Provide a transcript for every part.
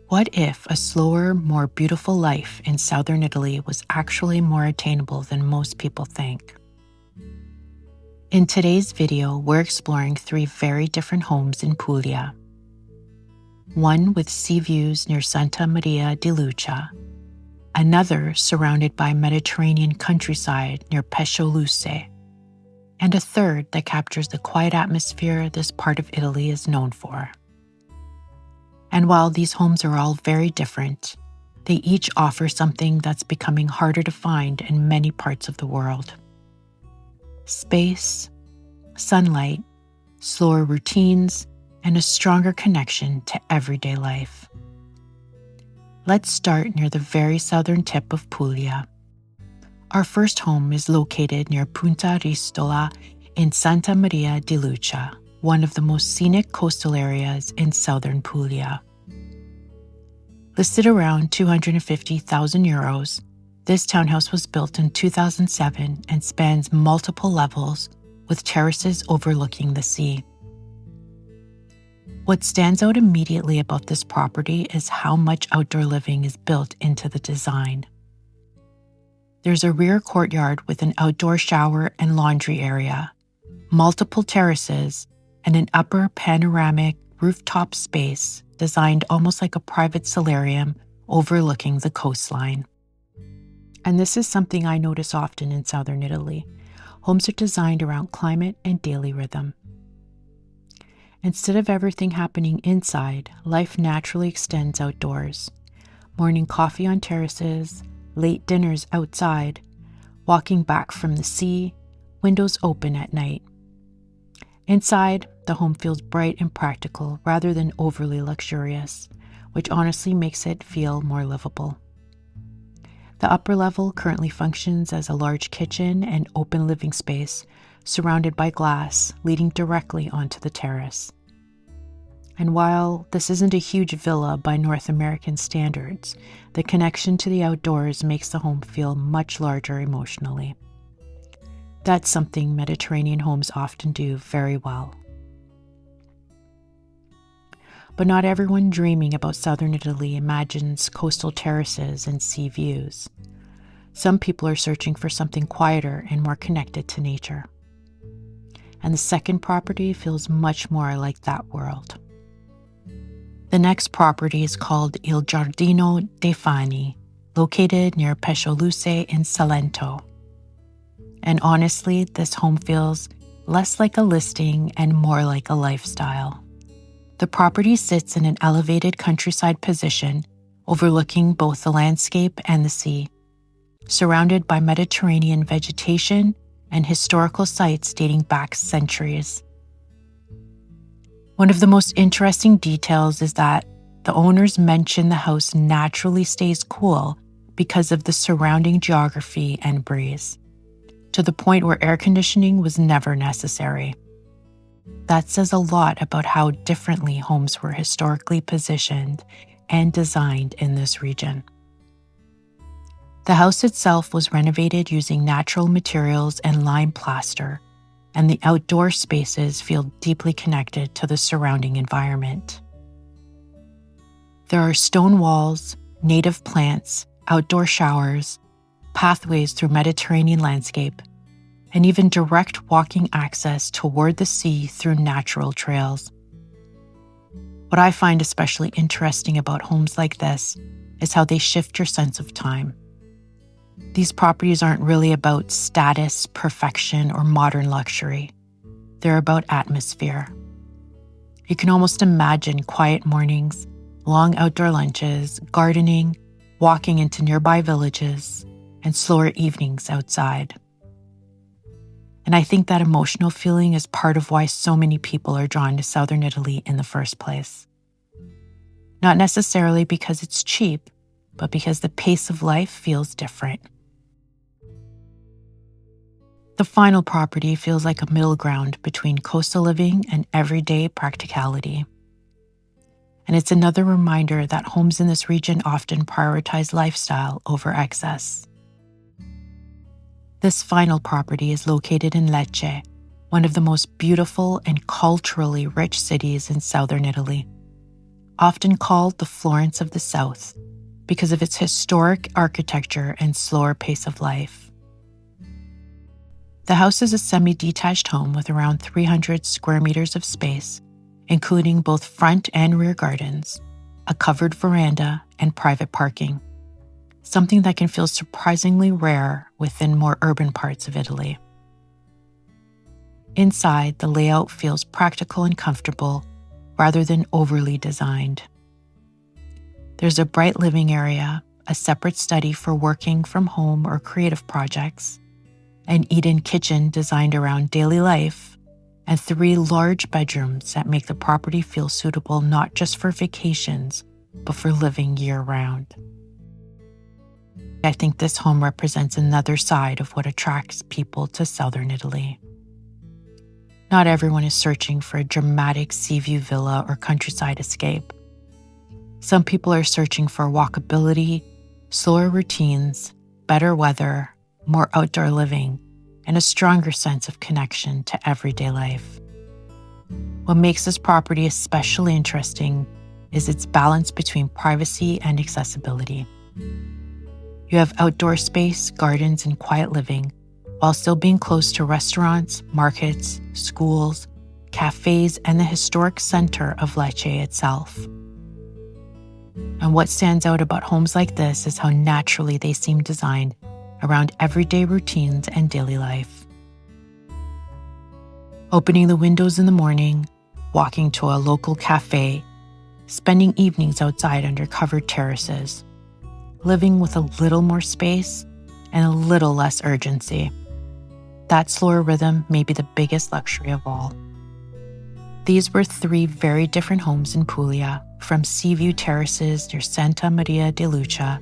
What if a slower, more beautiful life in southern Italy was actually more attainable than most people think? In today's video, we're exploring 3 very different homes in Puglia. One with sea views near Santa Maria di Leuca, another surrounded by Mediterranean countryside near Pescoluse, and a third that captures the quiet atmosphere this part of Italy is known for. And while these homes are all very different, they each offer something that's becoming harder to find in many parts of the world. Space, sunlight, slower routines, and a stronger connection to everyday life. Let's start near the very southern tip of Puglia. Our first home is located near Punta Ristola in Santa Maria di Leuca, one of the most scenic coastal areas in southern Puglia. Listed around €250,000, this townhouse was built in 2007 and spans multiple levels with terraces overlooking the sea. What stands out immediately about this property is how much outdoor living is built into the design. There's a rear courtyard with an outdoor shower and laundry area, multiple terraces, and an upper panoramic rooftop space designed almost like a private solarium overlooking the coastline. And this is something I notice often in southern Italy. Homes are designed around climate and daily rhythm. Instead of everything happening inside, life naturally extends outdoors. Morning coffee on terraces, late dinners outside, walking back from the sea, windows open at night. Inside, the home feels bright and practical rather than overly luxurious, which honestly makes it feel more livable. The upper level currently functions as a large kitchen and open living space surrounded by glass leading directly onto the terrace. And while this isn't a huge villa by North American standards, the connection to the outdoors makes the home feel much larger emotionally. That's something Mediterranean homes often do very well. But not everyone dreaming about southern Italy imagines coastal terraces and sea views. Some people are searching for something quieter and more connected to nature. And the second property feels much more like that world. The next property is called Il Giardino dei Fani, located near Pescoluse in Salento. And honestly, this home feels less like a listing and more like a lifestyle. The property sits in an elevated countryside position overlooking both the landscape and the sea, surrounded by Mediterranean vegetation and historical sites dating back centuries. One of the most interesting details is that the owners mention the house naturally stays cool because of the surrounding geography and breeze, to the point where air conditioning was never necessary. That says a lot about how differently homes were historically positioned and designed in this region. The house itself was renovated using natural materials and lime plaster, and the outdoor spaces feel deeply connected to the surrounding environment. There are stone walls, native plants, outdoor showers, pathways through Mediterranean landscape, and even direct walking access toward the sea through natural trails. What I find especially interesting about homes like this is how they shift your sense of time. These properties aren't really about status, perfection, or modern luxury. They're about atmosphere. You can almost imagine quiet mornings, long outdoor lunches, gardening, walking into nearby villages, and slower evenings outside. And I think that emotional feeling is part of why so many people are drawn to southern Italy in the first place. Not necessarily because it's cheap, but because the pace of life feels different. The final property feels like a middle ground between coastal living and everyday practicality. And it's another reminder that homes in this region often prioritize lifestyle over excess. This final property is located in Lecce, one of the most beautiful and culturally rich cities in southern Italy. often called the Florence of the South because of its historic architecture and slower pace of life. The house is a semi-detached home with around 300 square meters of space, including both front and rear gardens, a covered veranda, and private parking, something that can feel surprisingly rare within more urban parts of Italy. Inside, the layout feels practical and comfortable rather than overly designed. There's a bright living area, a separate study for working from home or creative projects, an eat-in kitchen designed around daily life, and 3 large bedrooms that make the property feel suitable not just for vacations, but for living year-round. I think this home represents another side of what attracts people to southern Italy. Not everyone is searching for a dramatic sea view villa or countryside escape. Some people are searching for walkability, slower routines, better weather, more outdoor living, and a stronger sense of connection to everyday life. What makes this property especially interesting is its balance between privacy and accessibility. You have outdoor space, gardens, and quiet living, while still being close to restaurants, markets, schools, cafes, and the historic center of Lecce itself. And what stands out about homes like this is how naturally they seem designed around everyday routines and daily life. Opening the windows in the morning, walking to a local cafe, spending evenings outside under covered terraces, living with a little more space and a little less urgency. That slower rhythm may be the biggest luxury of all. These were 3 very different homes in Puglia, from sea view terraces near Santa Maria di Leuca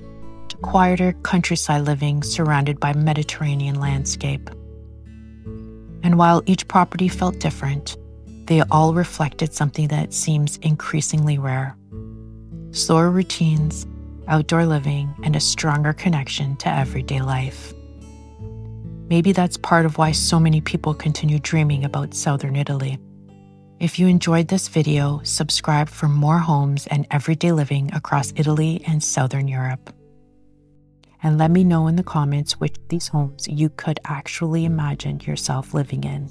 to quieter countryside living surrounded by Mediterranean landscape. And while each property felt different, they all reflected something that seems increasingly rare: slower routines, outdoor living, and a stronger connection to everyday life. Maybe that's part of why so many people continue dreaming about southern Italy. If you enjoyed this video, subscribe for more homes and everyday living across Italy and southern Europe. And let me know in the comments which of these homes you could actually imagine yourself living in.